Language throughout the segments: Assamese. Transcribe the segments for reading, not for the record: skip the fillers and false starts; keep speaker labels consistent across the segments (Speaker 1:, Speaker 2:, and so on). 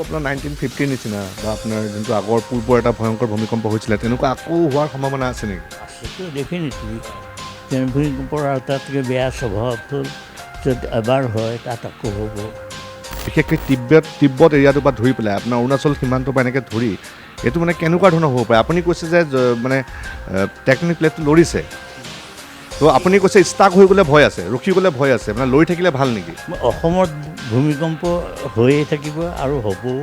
Speaker 1: আপোনাৰ 1950 নিচিনা বা আপোনাৰ যোনটো আগৰ পূৰ্বৰ এটা ভয়ংকৰ ভূমিকম্প হৈছিলে তেনেকুৱা আকৌ হোৱাৰ সম্ভাৱনা আছে নেকি?
Speaker 2: আছেতো ডেফিনেটলি ভূমিকম্পৰ আটাইতকৈ বেয়া স্বভাৱ হ'ল য'ত এবাৰ হয় তাত আকৌ হ'ব।
Speaker 1: বিশেষকৈ তিব্বত এৰিয়াটোৰ পৰা ধৰি পেলাই আপোনাৰ অৰুণাচল সীমান্তৰ পৰা এনেকৈ ধৰি এইটো মানে কেনেকুৱা ধৰণৰ হ'ব পাৰে? আপুনি কৈছে যে মানে টেকটনিক প্লেটটো লৰিছে, তো আপুনি কৈছে ষ্টাক হৈ গ'লে ভয় আছে, ৰখি গ'লে ভয় আছে, মানে লৰি থাকিলে ভাল নেকি?
Speaker 2: অসমত ভূমিকম্প হৈয়ে থাকিব আৰু হ'বও,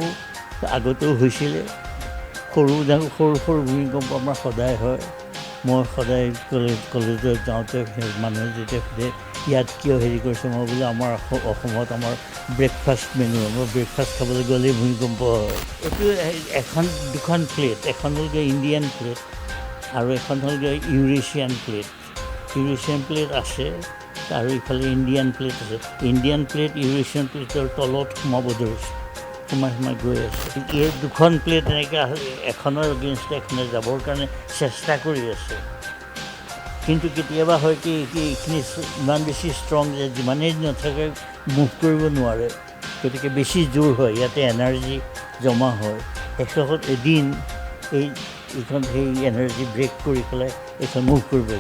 Speaker 2: আগতেও হৈছিলে। সৰু সৰু ভূমিকম্প আমাৰ সদায় হয়। মই সদায় কলেজত যাওঁতে মানুহে যেতিয়া সোধে ইয়াত কিয় হেৰি কৰিছে, মই বোলে আমাৰ অসমত আমাৰ ব্ৰেকফাষ্ট মেনু, আমাৰ ব্ৰেকফাষ্ট খাবলৈ গ'লেই ভূমিকম্প হয়। এইটো এখন দুখন প্লেট, এখন হ'লগৈ ইণ্ডিয়ান প্লেট আৰু এখন হ'লগৈ ইউৰেছিয়ান প্লেট। ইউৰেছিয়ান প্লেট আছে আৰু ইফালে ইণ্ডিয়ান প্লেট আছে। ইণ্ডিয়ান প্লেট ইউৰেছিয়ান প্লেটৰ তলত সোমাব ধৰিছে, সোমাই গৈ আছে। এই দুখন প্লেট এনেকৈ এখনৰ এগেইনষ্ট এখনে যাবৰ কাৰণে চেষ্টা কৰি আছে। কিন্তু কেতিয়াবা হয় কি এইখিনি ইমান বেছি ষ্ট্ৰং যে যিমানেই নাথাকে মুভ কৰিব নোৱাৰে, গতিকে বেছি জোৰ হয়, ইয়াতে এনাৰ্জি জমা হয়। শেষত এদিন এইখন সেই এনাৰ্জি ব্ৰেক কৰি পেলাই এইখন মুভ কৰিব।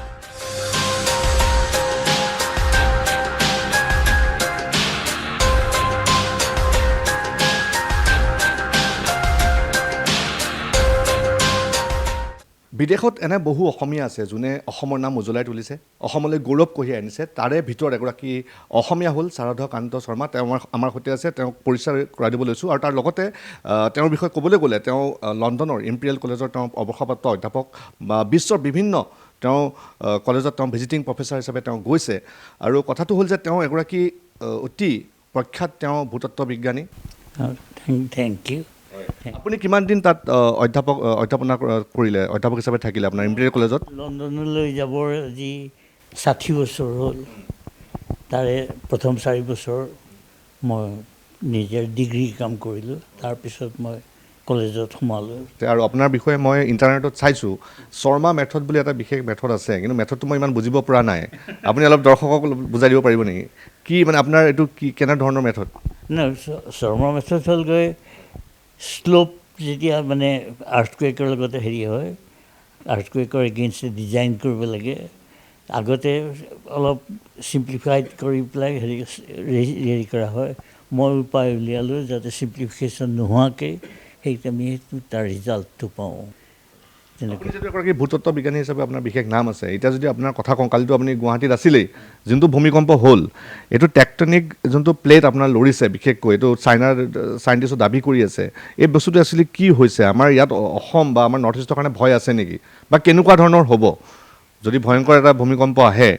Speaker 1: বিদেশত এনে বহু অসমীয়া আছে যোনে অসমৰ নাম উজ্বলাই তুলিছে, অসমলৈ গৌৰৱ কঢ়িয়াই আনিছে। তাৰে ভিতৰত এগৰাকী অসমীয়া হ'ল শাৰদকান্ত শৰ্মা। তেওঁ আমাৰ সৈতে আছে, তেওঁক পৰিচয় কৰাই দিব লৈছোঁ। আৰু তাৰ লগতে তেওঁৰ বিষয়ে ক'বলৈ গ'লে তেওঁ লণ্ডনৰ ইম্পেৰিয়েল কলেজৰ তেওঁ অৱসৰপ্ৰাপ্ত অধ্যাপক বা বিশ্বৰ বিভিন্ন তেওঁ কলেজত তেওঁ ভিজিটিং প্ৰফেচাৰ হিচাপে তেওঁ গৈছে। আৰু কথাটো হ'ল যে তেওঁ এগৰাকী অতি প্ৰখ্যাত তেওঁ ভূতত্ত্ব বিজ্ঞানী।
Speaker 2: Thank you.
Speaker 1: আপুনি কিমান দিন তাত অধ্যাপনা কৰিলে, অধ্যাপক হিচাপে থাকিলে আপোনাৰ ইম্পেৰিয়েল কলেজত?
Speaker 2: লণ্ডনলৈ যাবৰ আজি 60 বছৰ হ'ল। তাৰে প্ৰথম 4 বছৰ মই নিজৰ ডিগ্ৰী কাম কৰিলোঁ, তাৰপিছত মই কলেজত সোমালোঁ।
Speaker 1: আৰু আপোনাৰ বিষয়ে মই ইণ্টাৰনেটত চাইছোঁ, শৰ্মা মেথড বুলি এটা বিশেষ মেথড আছে, কিন্তু মেথডটো মই ইমান বুজিব পৰা নাই। আপুনি অলপ দৰ্শকক বুজাই দিব পাৰিব নেকি? কি মানে আপোনাৰ এইটো কি কেনেধৰণৰ মেথড?
Speaker 2: নাই, শৰ্মা মেথড হ'লগৈ শ্লোপ যেতিয়া মানে আৰ্থকুৱেকৰ লগতে হেৰি হয়, আৰ্থকুৱেকৰ এগেইনষ্টে ডিজাইন কৰিব লাগে। আগতে অলপ চিম্প্লিফাইড কৰি পেলাই হেৰি কৰা হয়। মই উপায় উলিয়ালোঁ যাতে চিম্প্লিফিকেশ্যন নোহোৱাকৈ আমি তাৰ ৰিজাল্টটো পাওঁ।
Speaker 1: আপুনি যিটো এগৰাকী ভূতত্ত্ব বিজ্ঞানী হিচাপে আপোনাৰ বিশেষ নাম আছে, এতিয়া যদি আপোনাৰ কথা কওঁ, কালিতো আপুনি গুৱাহাটীত আছিলেই, যোনটো ভূমিকম্প হ'ল এইটো টেকটনিক যোনটো প্লেট আপোনাৰ লৰিছে, বিশেষকৈ এইটো চাইনাৰ চাইণ্টিষ্টে দাবী কৰি আছে। এই বস্তুটো একচুৱেলি কি হৈছে? আমাৰ ইয়াত অসম বা আমাৰ নৰ্থ ইষ্টৰ কাৰণে ভয় আছে নেকি, বা কেনেকুৱা ধৰণৰ হ'ব যদি ভয়ংকৰ এটা ভূমিকম্প আহে?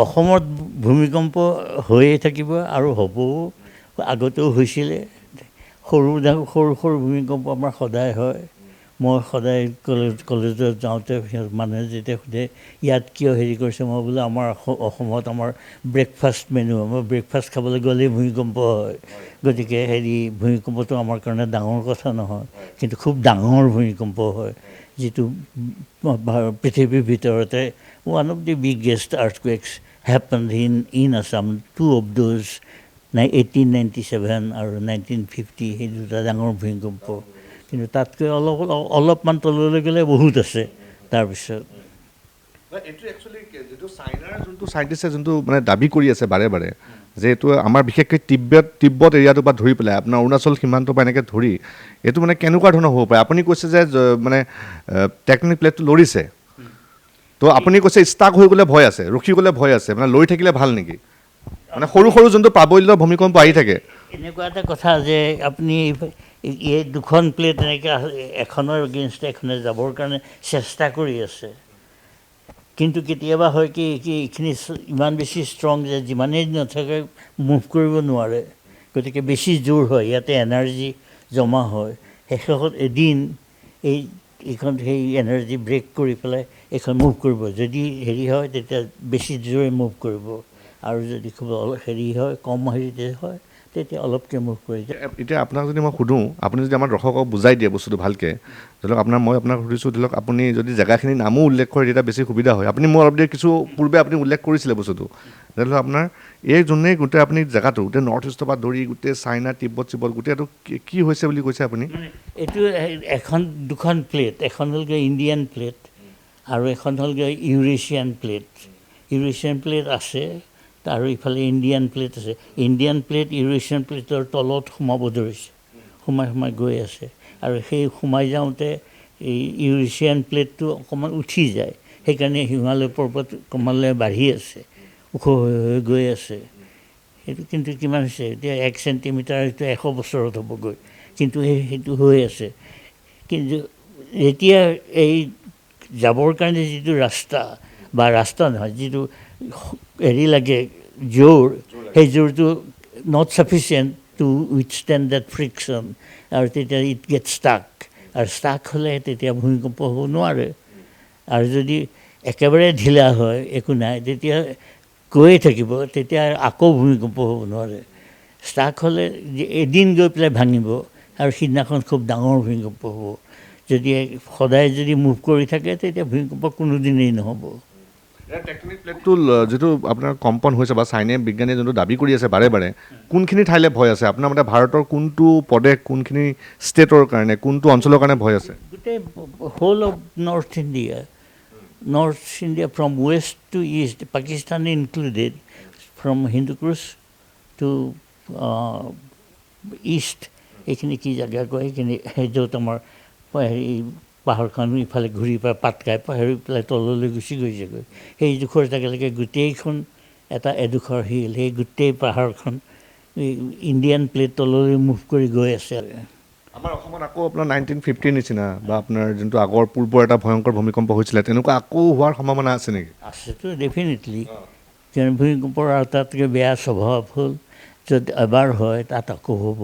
Speaker 2: অসমত ভূমিকম্প হৈয়ে থাকিব আৰু হ'বও, আগতেও হৈছিলে। সৰু সৰু ভূমিকম্প আমাৰ সদায় হয়। মই সদায় কলেজত যাওঁতে মানুহে যেতিয়া সোধে ইয়াত কিয় হেৰি কৰিছে, মই বোলে আমাৰ অসমত আমাৰ ব্ৰেকফাষ্ট মেনু, আমাৰ ব্ৰেকফাষ্ট খাবলৈ গ'লেই ভূমিকম্প হয়। গতিকে ভূমিকম্পটো আমাৰ কাৰণে ডাঙৰ কথা নহয়, কিন্তু খুব ডাঙৰ ভূমিকম্প হয়, যিটো পৃথিৱীৰ ভিতৰতে one of the biggest earthquakes happened in Assam. 2 of those 1897 আৰু 1950, সেই দুটা ডাঙৰ ভূমিকম্প। কিন্তু তাতকৈ অলপমান তললৈ গ'লে বহুত আছে তাৰপিছত।
Speaker 1: এইটো একচুৱেলি যিটো চাইনাৰ যোনটো চাইণ্টিষ্টে যোনটো মানে দাবী কৰি আছে বাৰে বাৰে, যে এইটো আমাৰ বিশেষকৈ তিব্বত এৰিয়াটোৰ পৰা ধৰি পেলাই আপোনাৰ অৰুণাচল সীমান্তৰ পৰা এনেকৈ ধৰি এইটো মানে কেনেকুৱা ধৰণৰ হ'ব পাৰে? আপুনি কৈছে যে মানে টেকটনিক প্লেটটো লৰিছে, তো আপুনি কৈছে ষ্টাক হৈ গ'লে ভয় আছে, ৰখি গ'লে ভয় আছে, মানে লৰি থাকিলে ভাল নেকি? মানে সৰু সৰু যোনটো প্ৰাবল্য ভূমিকম্প আহি থাকে।
Speaker 2: এনেকুৱা এটা কথা যে আপুনি এই দুখন প্লেট এনেকৈ এখনৰ এগেইনষ্ট এখনে যাবৰ কাৰণে চেষ্টা কৰি আছে। কিন্তু কেতিয়াবা হয় কি এইখিনি ইমান বেছি ষ্ট্ৰং যে যিমানেই নাথাকে মুভ কৰিব নোৱাৰে, গতিকে বেছি জোৰ হয়, ইয়াতে এনাৰ্জি জমা হয়। শেষত এদিন এইখন সেই এনাৰ্জি ব্ৰেক কৰি পেলাই এইখন মুভ কৰিব। যদি হেৰি হয় তেতিয়া বেছি জোৰে মুভ কৰিব, আৰু যদি খুব হেৰি হয়, কম হেৰিতে হয়, তেতিয়া অলপকৈ মুভ কৰি যায়।
Speaker 1: এতিয়া আপোনাক যদি মই সুধোঁ, আপুনি যদি আমাৰ দৰ্শকক বুজাই দিয়ে বস্তুটো ভালকৈ, ধৰি লওক মই আপোনাক সুধিছোঁ, ধৰি লওক আপুনি যদি জেগাখিনিৰ নামো উল্লেখ কৰে তেতিয়া বেছি সুবিধা হয়। আপুনি মোৰ অলপ দেৰি কিছু পূৰ্বে আপুনি উল্লেখ কৰিছিলে বস্তুটো, ধৰি লওক আপোনাৰ এই যোনেই গোটেই আপুনি জেগাটো গোটেই নৰ্থ ইষ্টৰ পৰা ধৰি গোটেই চাইনা তিব্বত গোটেইটো কি হৈছে বুলি কৈছে আপুনি?
Speaker 2: এইটো দুখন প্লেট, এখন হ'লগৈ ইণ্ডিয়ান প্লেট আৰু এখন হ'লগৈ ইউৰেছিয়ান প্লেট। ইউৰেছিয়ান প্লেট আছে আৰু ইফালে ইণ্ডিয়ান প্লেট আছে। ইণ্ডিয়ান প্লেট ইউৰেছিয়ান প্লেটৰ তলত সোমাব ধৰিছে, সোমাই গৈ আছে, আৰু সেই সোমাই যাওঁতে এই ইউৰেছিয়ান প্লেটটো অকণমান উঠি যায়, সেইকাৰণে হিমালয় পৰ্বত ক্ৰমান্বয়ে বাঢ়ি আছে, ওখ হৈ গৈ আছে। সেইটো কিন্তু কিমান হৈছে এতিয়া 1 চেণ্টিমিটাৰ, এইটো 100 বছৰত হ'বগৈ, কিন্তু সেইটো হৈ আছে। কিন্তু এতিয়া এই যাবৰ কাৰণে যিটো ৰাস্তা বা ৰাস্তা নহয়, যিটো হেৰি লাগে জোৰ, সেই জোৰটো not sufficient to withstand that friction, আৰু তেতিয়া ইট গেট ষ্টাক, আৰু ষ্টাক হ'লে তেতিয়া ভূমিকম্প হ'ব নোৱাৰে। আৰু যদি একেবাৰে ঢিলা হয়, একো নাই, তেতিয়া গৈয়ে থাকিব, তেতিয়া আকৌ ভূমিকম্প হ'ব নোৱাৰে। ষ্টাক হ'লে এদিন গৈ পেলাই ভাঙিব আৰু সিদিনাখন খুব ডাঙৰ ভূমিকম্প হ'ব। যদি সদায় যদি মুভ কৰি থাকে তেতিয়া ভূমিকম্প কোনোদিনেই নহ'ব।
Speaker 1: টেকটনিক প্লেটটো যিটো আপোনাৰ কম্পন হৈছে বা চাইনাই বিজ্ঞানীয়ে যোনটো দাবী কৰি আছে বাৰে বাৰে, কোনখিনি ঠাইলৈ ভয় আছে আপোনাৰ মতে? ভাৰতৰ কোনটো প্ৰদেশ, কোনখিনি ষ্টেটৰ কাৰণে, কোনটো অঞ্চলৰ কাৰণে ভয় আছে?
Speaker 2: গোটেই whole of north India from west to east, Pakistan included, from Hindukush to east, এইখিনি কি জেগা কয়, সেইখিনি য'ত আমাৰ হেৰি পাহাৰখন ইফালে ঘূৰি পাই পাত খাই পাহৰি পেলাই তললৈ গুচি গৈছেগৈ, সেই জোখৰ জেগালৈকে গোটেইখন এটা এডোখৰ শিল, সেই গোটেই পাহাৰখন ইণ্ডিয়ান প্লেট তললৈ মুভ কৰি গৈ আছে।
Speaker 1: আমাৰ অসমত আকৌ আপোনাৰ 1950 নিচিনা বা আপোনাৰ যোনটো আগৰ পূৰ্বৰ এটা ভয়ংকৰ ভূমিকম্প হৈছিলে, তেনেকুৱা আকৌ হোৱাৰ সম্ভাৱনা আছে নেকি?
Speaker 2: আছেতো ডেফিনেটলি, কিয়নো ভূমিকম্পৰ আৰু তাতকৈ বেয়া স্বভাৱ হ'ল য'ত এবাৰ হয় তাত আকৌ হ'ব।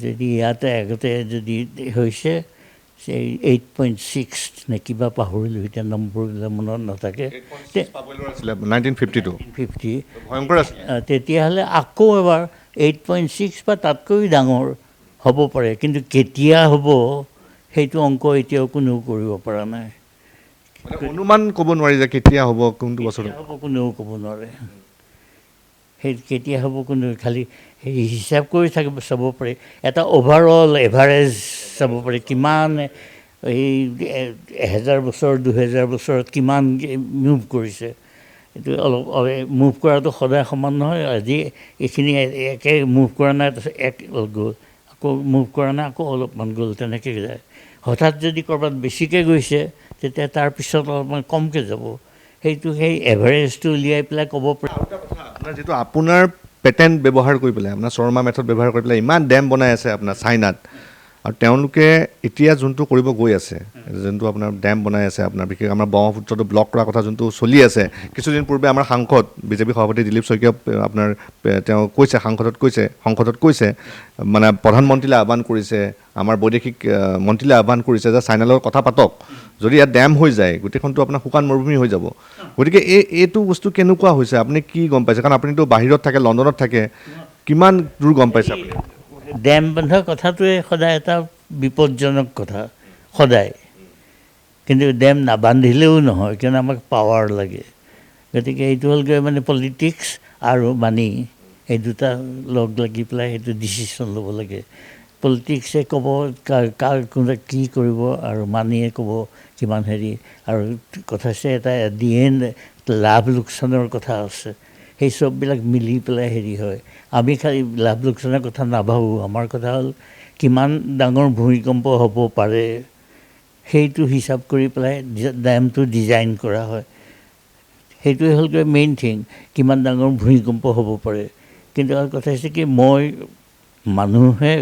Speaker 2: যদি ইয়াতে আগতে যদি হৈছে 8.6 নে কিবা পাহৰিলোঁ, এতিয়া নম্বৰবিলাক মনত নাথাকে,
Speaker 1: 1950 ভয়ংকৰ আছিল।
Speaker 2: তেতিয়াহ'লে আকৌ এবাৰ 8.6 বা তাতকৈ ডাঙৰ হ'ব পাৰে, কিন্তু কেতিয়া হ'ব সেইটো অংক এতিয়াও কোনেও কৰিব পৰা নাই।
Speaker 1: অনুমান ক'ব নোৱাৰি যে কেতিয়া হ'ব, কোনটো বছৰত
Speaker 2: হ'ব, কোনেও ক'ব নোৱাৰে। সেই কেতিয়া হ'ব কোনেও খালি সেই হিচাপ কৰি চাব পাৰি, এটা অভাৰঅল এভাৰেজ চাব পাৰি, কিমান এই 1000 বছৰ 2000 বছৰত কিমান মুভ কৰিছে। এইটো অলপ মুভ কৰাটো সদায় সমান নহয়। আজি এইখিনি একে মুভ কৰা নাই, তাৰপিছত এক গ'ল, আকৌ মুভ কৰা নাই, আকৌ অলপমান গ'ল, তেনেকৈ যায়। হঠাৎ যদি ক'ৰবাত বেছিকৈ গৈছে তেতিয়া তাৰপিছত অলপমান কমকৈ যাব, সেইটো সেই এভাৰেজটো উলিয়াই পেলাই ক'ব পাৰি।
Speaker 1: আপোনাৰ যিটো আপোনাৰ পেটেণ্ট ব্যৱহাৰ কৰি পেলাই, আপোনাৰ শৰ্মা মেথড ব্যৱহাৰ কৰি পেলাই ইমান ডেম বনাই আছে আপোনাৰ চাইনাত, আৰু তেওঁলোকে এতিয়া যোনটো কৰিব গৈ আছে, যোনটো আপোনাৰ ডেম বনাই আছে, আপোনাৰ বিশেষ আমাৰ ব্ৰহ্মপুত্ৰটো ব্লক কৰাৰ কথা যোনটো চলি আছে, কিছুদিন পূৰ্বে আমাৰ সাংসদ বিজেপি সভাপতি দিলীপ শইকীয়া আপোনাৰ তেওঁ কৈছে, সংসদত কৈছে মানে প্ৰধানমন্ত্ৰীলৈ আহ্বান কৰিছে, আমাৰ বৈদেশিক মন্ত্ৰীলৈ আহ্বান কৰিছে যে চাইনাৰ লগত কথা পাতক, যদি ইয়াত ডেম হৈ যায় গোটেইখনটো আপোনাৰ শুকান মৰুভূমি হৈ যাব। গতিকে এইটো বস্তু কেনেকুৱা হৈছে আপুনি কি গম পাইছে? কাৰণ আপুনিতো বাহিৰত থাকে, লণ্ডনত থাকে, কিমান দূৰ গম পাইছে আপুনি?
Speaker 2: ডেম বন্ধা কথাটোৱে সদায় এটা বিপদজনক কথা, সদায়। কিন্তু ডেম নাবান্ধিলেও নহয়, কিয়নো আমাক পাৱাৰ লাগে। গতিকে এইটো হ'লগৈ মানে পলিটিক্স আৰু মানি, এই দুটা লগ লাগি পেলাই সেইটো ডিচিশ্যন ল'ব লাগে। পলিটিক্সে ক'ব কাৰ কোনে কি কৰিব, আৰু মানিয়ে ক'ব কিমান হেৰি, আৰু কথা আছে এটা দি এণ্ড লাভ লোকচানৰ কথা আছে, সেই চববিলাক মিলি পেলাই হেৰি হয়। আমি খালি লাভ লোকচানৰ কথা নাভাবোঁ, আমাৰ কথা হ'ল কিমান ডাঙৰ ভূমিকম্প হ'ব পাৰে সেইটো হিচাপ কৰি পেলাই ডেমটো ডিজাইন কৰা হয়। সেইটোৱে হ'লগৈ মেইন থিং, কিমান ডাঙৰ ভূমিকম্প হ'ব পাৰে। কিন্তু আৰু কথা হৈছে কি, মানুহে